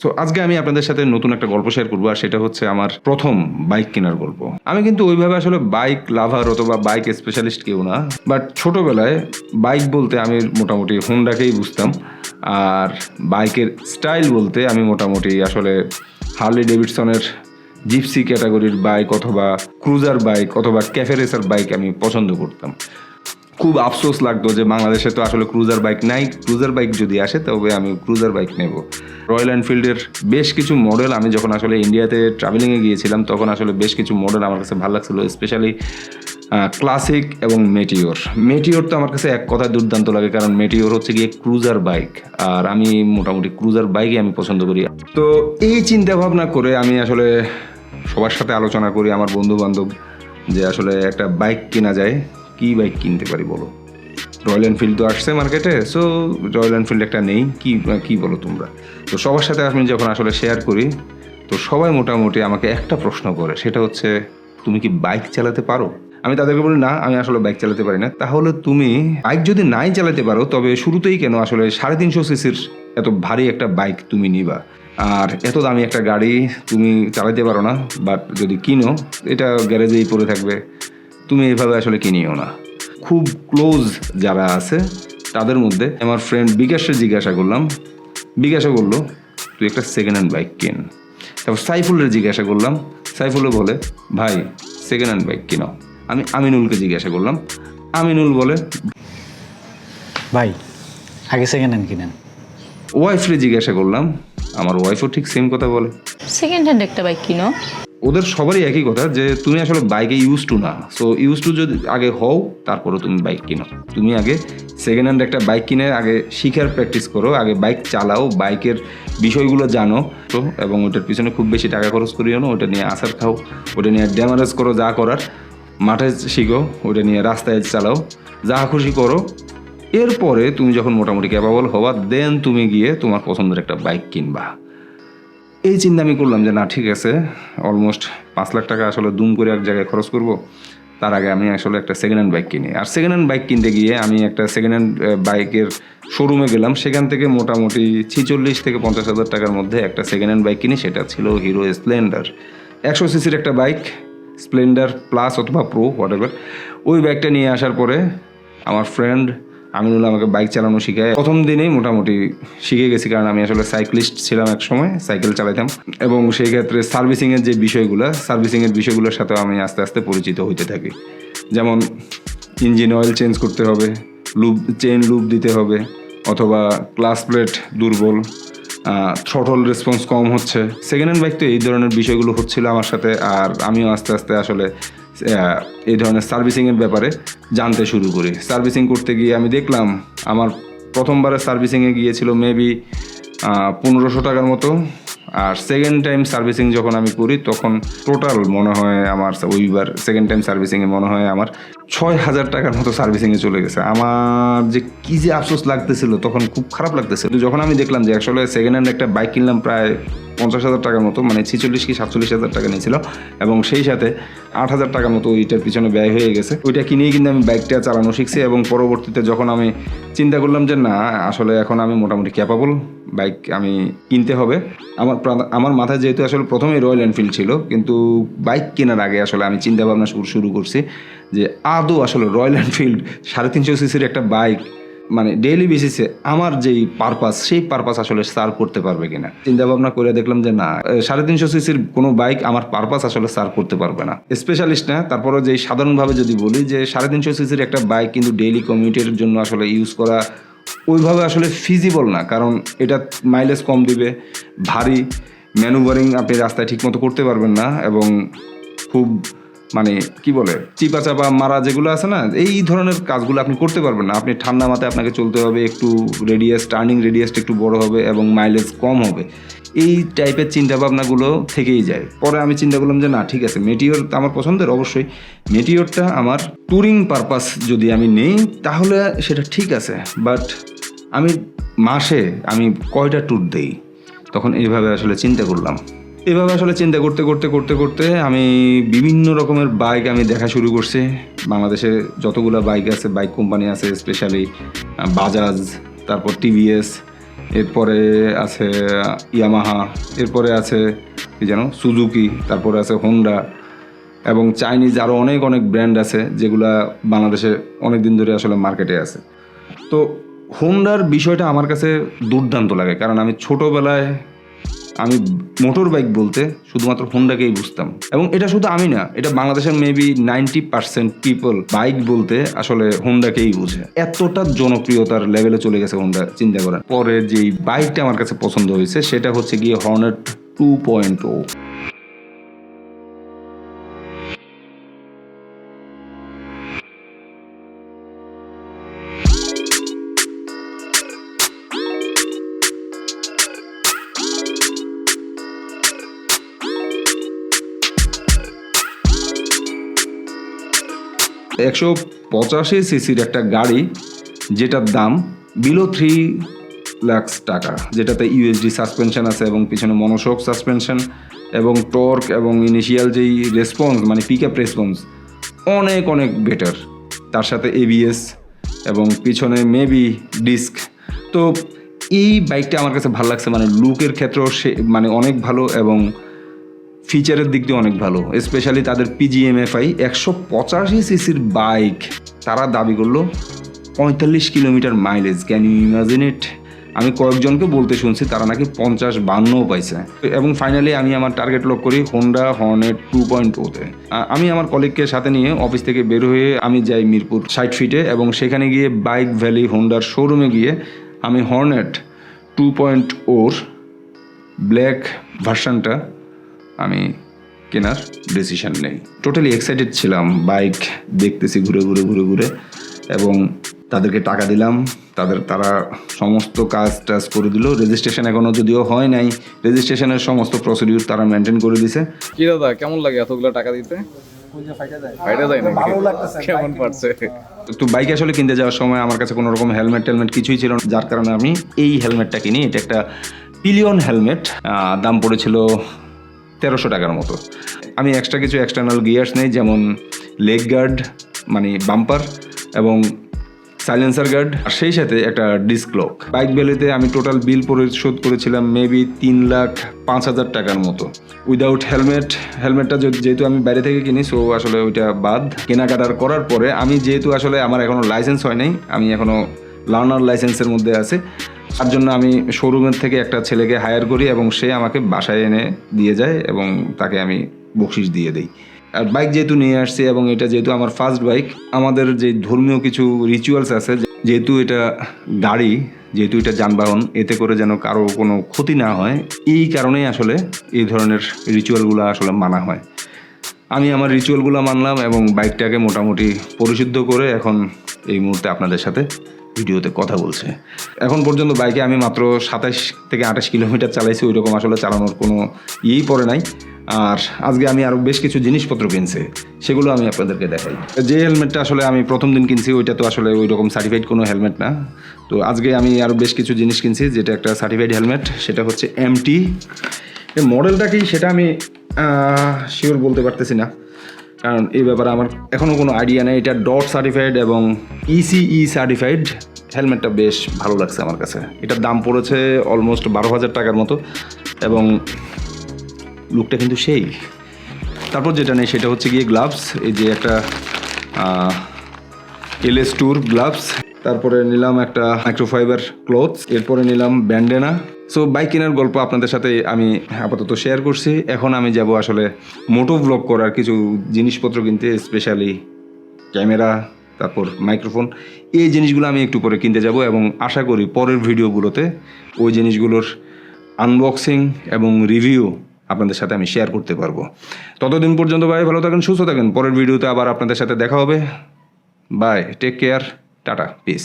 So আজকে আমি আপনাদের সাথে নতুন একটা গল্প শেয়ার করবো, আর সেটা হচ্ছে আমার প্রথম বাইক কেনার গল্প। আমি কিন্তু ওইভাবে আসলে বাইক লাভার অথবা বাইক স্পেশালিস্ট কেউ না, বাট ছোটবেলায় বাইক বলতে আমি মোটামুটি হোন্ডাকেই বুঝতাম। আর বাইকের স্টাইল বলতে আমি মোটামুটি আসলে হার্লি ডেভিডসনের জিপসি ক্যাটাগরির বাইক অথবা ক্রুজার বাইক অথবা ক্যাফে রেসার বাইক আমি পছন্দ করতাম। খুব আফসোস লাগতো যে বাংলাদেশে তো আসলে ক্রুজার বাইক নাই। ক্রুজার বাইক যদি আসে তবে আমি ক্রুজার বাইক নেব। রয়্যাল এনফিল্ডের বেশ কিছু মডেল আমি যখন আসলে ইন্ডিয়াতে ট্রাভেলিংয়ে গিয়েছিলাম তখন আসলে বেশ কিছু মডেল আমার কাছে ভালো লাগছিলো, স্পেশালি ক্লাসিক এবং মেটিওর তো আমার কাছে এক কথায় দুর্দান্ত লাগে, কারণ মেটিওর হচ্ছে গিয়ে ক্রুজার বাইক, আর আমি মোটামুটি ক্রুজার বাইকই আমি পছন্দ করি। তো এই চিন্তা ভাবনা করে আমি আসলে সবার সাথে আলোচনা করি, আমার বন্ধু বান্ধব, যে আসলে একটা বাইক কেনা যায়, কি বাইক কিনতে পারি বলো। রয়্যাল এনফিল্ড তো আসছে মার্কেটে, সো রয়্যাল এনফিল্ড একটা নেই, কি বলো তোমরা। তো সবার সাথে আমি যখন আসলে শেয়ার করি তো সবাই মোটামুটি আমাকে একটা প্রশ্ন করে, সেটা হচ্ছে তুমি কি বাইক চালাতে পারো? আমি তাদেরকে বলি না, আমি আসলে বাইক চালাতে পারি না। তাহলে তুমি বাইক যদি নাই চালাতে পারো তবে শুরুতেই কেন আসলে 350 সিসির এত ভারী একটা বাইক তুমি নিবা, আর এত দামি একটা গাড়ি তুমি চালাতে পারো না। বাট যদি কিনো এটা গ্যারেজেই পড়ে থাকবে, তুমি এইভাবে আসলে কিনিও না। খুব ক্লোজ যারা আছে তাদের মধ্যে আমার ফ্রেন্ড বিকাশে জিজ্ঞাসা করলো তুই একটা সেকেন্ড হ্যান্ড বাইক কিন। তারপর সাইফুলের জিজ্ঞাসা করলাম, সাইফুলও বলে ভাই সেকেন্ড হ্যান্ড বাইক কিনো। আমি আমিনুলকে জিজ্ঞাসা করলাম, আমিনুল বলে ভাই আগে সেকেন্ড হ্যান্ড কিনেন। ওয়াইফরে জিজ্ঞাসা করলাম, আমার ওয়াইফও ঠিক সেম কথা বলে, সেকেন্ড হ্যান্ড একটা বাইক কিনো। ওদের সবারই একই কথা যে তুমি আসলে বাইকে ইউজ টু না, সো ইউজ টু যদি আগে হও তারপরে তুমি বাইক কিনো। তুমি আগে সেকেন্ড হ্যান্ড একটা বাইক কিনে আগে শিখার প্র্যাকটিস করো, আগে বাইক চালাও, বাইকের বিষয়গুলো জানো তো, এবং ওটার পিছনে খুব বেশি টাকা খরচ করিও না, ওটা নিয়ে আসার খাও, ওটা নিয়ে ড্যামারেজ করো, যা করার মাঠে শিখো, ওটা নিয়ে রাস্তায় চালাও, যা খুশি করো। এরপরে তুমি যখন মোটামুটি ক্যাপাবল হবা দেন তুমি গিয়ে তোমার পছন্দের একটা বাইক কিনবা। এই চিন্তা আমি করলাম যে না ঠিক আছে, অলমোস্ট 5 লাখ টাকা আসলে দুম করে এক জায়গায় খরচ করব, তার আগে আমি আসলে একটা সেকেন্ড হ্যান্ড বাইক কিনি। আর সেকেন্ড হ্যান্ড বাইক কিনতে গিয়ে আমি একটা সেকেন্ড হ্যান্ড বাইকের শোরুমে গেলাম, সেখান থেকে মোটামুটি 46 থেকে 50 হাজার টাকার মধ্যে একটা সেকেন্ড হ্যান্ড বাইক কিনি। সেটা ছিল হিরো স্প্লেন্ডার 100 সিসির একটা বাইক, স্প্লেন্ডার প্লাস অথবা প্রো হোয়াট এভার। ওই বাইকটা নিয়ে আসার পরে আমার ফ্রেন্ড আমিনুল আমাকে বাইক চালানো শিখায়। প্রথম দিনেই মোটামুটি শিখে গেছি, কারণ আমি আসলে সাইক্লিস্ট ছিলাম এক সময়, সাইকেল চালাতাম, এবং সেই ক্ষেত্রে সার্ভিসিংয়ের বিষয়গুলোর সাথেও আমি আস্তে আস্তে পরিচিত হইতে থাকি। যেমন ইঞ্জিন অয়েল চেঞ্জ করতে হবে, চেইন লুপ দিতে হবে, অথবা ক্লাস প্লেট দুর্বল, থ্রটল রেসপন্স কম হচ্ছে। সেকেন্ড হ্যান্ড বাইক তো এই ধরনের বিষয়গুলো হচ্ছিল আমার সাথে, আর আমিও আস্তে আস্তে আসলে এই ধরনের সার্ভিসিংয়ের ব্যাপারে জানতে শুরু করি। সার্ভিসিং করতে গিয়ে আমি দেখলাম আমার প্রথমবারে সার্ভিসিংয়ে গিয়েছিল মেবি 1500 টাকার মতো, আর সেকেন্ড টাইম সার্ভিসিং যখন আমি করি তখন টোটাল মনে হয় আমার ওইবার সেকেন্ড টাইম সার্ভিসিংয়ে মনে হয় আমার 6000 টাকার মতো সার্ভিসিংয়ে চলে গেছে। আমার যে কী যে আফসোস লাগতেছিল, তখন খুব খারাপ লাগতেছিল যখন আমি দেখলাম যে আসলে সেকেন্ড হ্যান্ড একটা বাইক কিনলাম প্রায় 50,000 টাকার মতো, মানে 46 কি 47,000 টাকা নিয়েছিল, এবং সেই সাথে 8,000 টাকার মতো ওইটার পিছনে ব্যয় হয়ে গেছে। ওইটা কিনেই কিন্তু আমি বাইকটা চালানো শিখছি, এবং পরবর্তীতে যখন আমি চিন্তা করলাম যে না আসলে এখন আমি মোটামুটি ক্যাপাবল, বাইক আমি কিনতে হবে। আমার মাথায় যেহেতু আসলে প্রথমেই রয়্যাল এনফিল্ড ছিল, কিন্তু বাইক কেনার আগে আসলে আমি চিন্তা ভাবনা শুরু করছি যে আদৌ আসলে রয়্যাল এনফিল্ড 350 সিসির একটা বাইক মানে ডেইলি বেসিসে আমার যেই পারপাস, সেই পারপাস আসলে সার্ভ করতে পারবে কিনা। চিন্তা ভাবনা করে দেখলাম যে না, 350 সিসির কোনো বাইক আমার পারপাস আসলে সার্ভ করতে পারবে না। স্পেশালিস্ট না, তারপরে যেই সাধারণভাবে যদি বলি যে 350 সিসির একটা বাইক কিন্তু ডেইলি কমিউটের জন্য আসলে ইউজ করা ওইভাবে আসলে ফিজিবল না, কারণ এটা মাইলেজ কম দিবে, ভারী, ম্যানুভারিং আপনি রাস্তায় ঠিকমতো করতে পারবেন না, এবং খুব মানে কি বলে চিপা চাপা মারা যেগুলো আছে না, এই ধরনের কাজগুলো আপনি করতে পারবেন না। আপনি ঠান্ডা মাথায় আপনাকে চলতে হবে, একটু টার্নিং রেডিয়াসটা একটু বড় হবে এবং মাইলেজ কম হবে, এই টাইপের চিন্তাভাবনাগুলো থেকেই যায়। পরে আমি চিন্তা করলাম যে না ঠিক আছে, মেটিওর আমার পছন্দের, অবশ্যই মেটিওরটা আমার ট্যুরিং পারপাস যদি আমি নেই তাহলে সেটা ঠিক আছে, বাট আমি মাসে কয়টা ট্যুর দেই, তখন এইভাবে আসলে চিন্তা করলাম। এভাবে আসলে চিন্তা করতে করতে করতে করতে আমি বিভিন্ন রকমের বাইক আমি দেখা শুরু করছি। বাংলাদেশে যতগুলো বাইক আছে, বাইক কোম্পানি আছে, স্পেশালি বাজাজ, তারপর টিভিএস, এরপরে আছে ইয়ামাহা, এরপরে আছে কি যেন সুজুকি, তারপরে আছে হোন্ডা এবং চাইনিজ আরও অনেক অনেক ব্র্যান্ড আছে যেগুলা বাংলাদেশে অনেক দিন ধরে আসলে মার্কেটে আছে। তো হোন্ডার বিষয়টা আমার কাছে দুর্দান্ত লাগে, কারণ আমি ছোটোবেলায় আমি মোটর বাইক বলতে শুধুমাত্র হোন্ডাকেই বুঝতাম, এবং এটা শুধু আমি না, এটা বাংলাদেশের মেবি 90% পিপল বাইক বলতে আসলে হোন্ডাকেই বুঝে। এতটা জনপ্রিয়তার লেভেলে চলে গেছে হোন্ডা, চিন্তা করেন। পরে যেই বাইকটা আমার কাছে পছন্দ হয়েছে সেটা হচ্ছে গিয়ে হর্নেট 2.0। একশো 85 সিসির একটা গাড়ি যেটার দাম বিলো 3 লাখ টাকা, যেটাতে ইউএসডি সাসপেনশন আছে এবং পিছনে মনোশক সাসপেনশন এবং টর্ক এবং ইনিশিয়াল যেই রেসপন্স মানে পিক আপ রেসপন্স অনেক অনেক বেটার, তার সাথে এবিএস এবং পিছনে মেবি ডিস্ক। তো এই বাইকটা আমার কাছে ভালো লাগছে, মানে লুকের ক্ষেত্রেও সে মানে অনেক ভালো এবং ফিচারের দিক দিয়ে অনেক ভালো। স্পেশালি তাদের পিজিএমএফআই 185 সিসির বাইক তারা দাবি করলো 45 kilometre mileage. Can you imagine it? আমি কয়েকজনকে বলতে শুনছি তারা নাকি 50-52 পাইছে। এবং ফাইনালি আমি আমার টার্গেট লক করি হোন্ডা হর্নেট 2.0-তে। আমি আমার কলিগকে সাথে নিয়ে অফিস থেকে বের হয়ে আমি যাই মিরপুর 60 ফিটে, এবং সেখানে গিয়ে বাইক ভ্যালি হোন্ডার শোরুমে গিয়ে আমি হর্নেট 2.0-র ব্ল্যাক ভার্সনটা আমি কেনার ডিসিশন নেই। টোটালি এক্সাইটেড ছিলাম, বাইক দেখতেছি ঘুরে ঘুরে ঘুরে ঘুরে, এবং তাদেরকে টাকা দিলাম, তারা সমস্ত কাজ টাজ করে দিল। রেজিস্ট্রেশন এখনও যদিও হয় নাই, রেজিস্ট্রেশনের সমস্ত প্রসিডিউর তারা মেনটেন করে দিছে। কি দাদা কেমন লাগে এতগুলো টাকা দিতে? ফাইটা যায় না, কেমন পারছে? তো বাইক আসলে কিনতে যাওয়ার সময় আমার কাছে কোনো রকম হেলমেট কিছুই ছিল না, যার কারণে আমি এই হেলমেটটা কিনি। এটা একটা পিলিয়ন হেলমেট, দাম পড়েছিল 1300 টাকার মতো। আমি এক্সট্রা কিছু এক্সটার্নাল গিয়ার্স নেই, যেমন লেগ গার্ড মানে বাম্পার এবং সাইলেন্সার গার্ড, আর সেই সাথে একটা ডিস্ক লক। বাইক ভ্যালিতে আমি টোটাল বিল পরিশোধ করেছিলাম মেবি 3,05,000 টাকার মতো উইদাউট হেলমেটটা যেহেতু আমি বাইরে থেকে কিনি, সো আসলে ওইটা বাদ। কেনাকাটার করার পরে আমি যেহেতু আসলে আমার এখনও লাইসেন্স হয় নাই, আমি এখনও লার্নার লাইসেন্সের মধ্যে আছে, তার জন্য আমি শোরুমের থেকে একটা ছেলেকে হায়ার করি এবং সে আমাকে বাসায় এনে দিয়ে যায় এবং তাকে আমি বকশিশ দিয়ে দিই। আর বাইক যেহেতু নিয়ে আসছি এবং এটা যেহেতু আমার ফার্স্ট বাইক, আমাদের যে ধর্মীয় কিছু রিচুয়ালস আছে, যেহেতু এটা গাড়ি, যেহেতু এটা যানবাহন, এতে করে যেন কারো কোনো ক্ষতি না হয়, এই কারণেই আসলে এই ধরনের রিচুয়ালগুলো আসলে মানা হয়। আমি আমার রিচুয়ালগুলো মানলাম এবং বাইকটাকে মোটামুটি পরিশুদ্ধ করে এখন এই মুহূর্তে আপনাদের সাথে ভিডিওতে কথা বলছে। এখন পর্যন্ত বাইকে আমি মাত্র 27 থেকে 28 কিলোমিটার চালাইছি, ওই রকম আসলে চালানোর কোনো ইয়েই পড়ে নাই। আর আজকে আমি আরও বেশ কিছু জিনিসপত্র কিনছি, সেগুলো আমি আপনাদেরকে দেখাই। যে হেলমেটটা আসলে আমি প্রথম দিন কিনছি ওইটা তো আসলে ওই রকম সার্টিফাইড কোনো হেলমেট না। তো আজকে আমি আরও বেশ কিছু জিনিস কিনছি, যেটা একটা সার্টিফাইড হেলমেট, সেটা হচ্ছে MT। এই মডেলটা কি সেটা আমি শিওর বলতে পারতেছি না, কারণ এই ব্যাপারে আমার এখনও কোনো আইডিয়া নেই। এটা ডট সার্টিফাইড এবং ECE সার্টিফাইড। হেলমেটটা বেশ ভালো লাগছে আমার কাছে। এটার দাম পড়েছে অলমোস্ট 12,000 টাকার মতো এবং লুকটা কিন্তু সেই। তারপর যেটা নেই সেটা হচ্ছে গিয়ে গ্লাভস। এই যে একটা LS2 গ্লাভস, তারপরে নিলাম একটা মাইক্রোফাইবার ক্লথস, এরপরে নিলাম ব্যান্ডেনা। সো বাইক কেনার গল্প আপনাদের সাথে আমি আপাতত শেয়ার করছি। এখন আমি যাব আসলে মোটো ব্লগ করার কিছু জিনিসপত্র কিনতে, স্পেশালি ক্যামেরা, তারপর মাইক্রোফোন। এই জিনিসগুলো আমি একটু পরে কিনতে যাব এবং আশা করি পরের ভিডিওগুলোতে ওই জিনিসগুলোর আনবক্সিং এবং রিভিউ আপনাদের সাথে আমি শেয়ার করতে পারবো। ততদিন পর্যন্ত ভাই ভালো থাকেন, সুস্থ থাকেন। পরের ভিডিওতে আবার আপনাদের সাথে দেখা হবে। Bye, take care, tata, piece.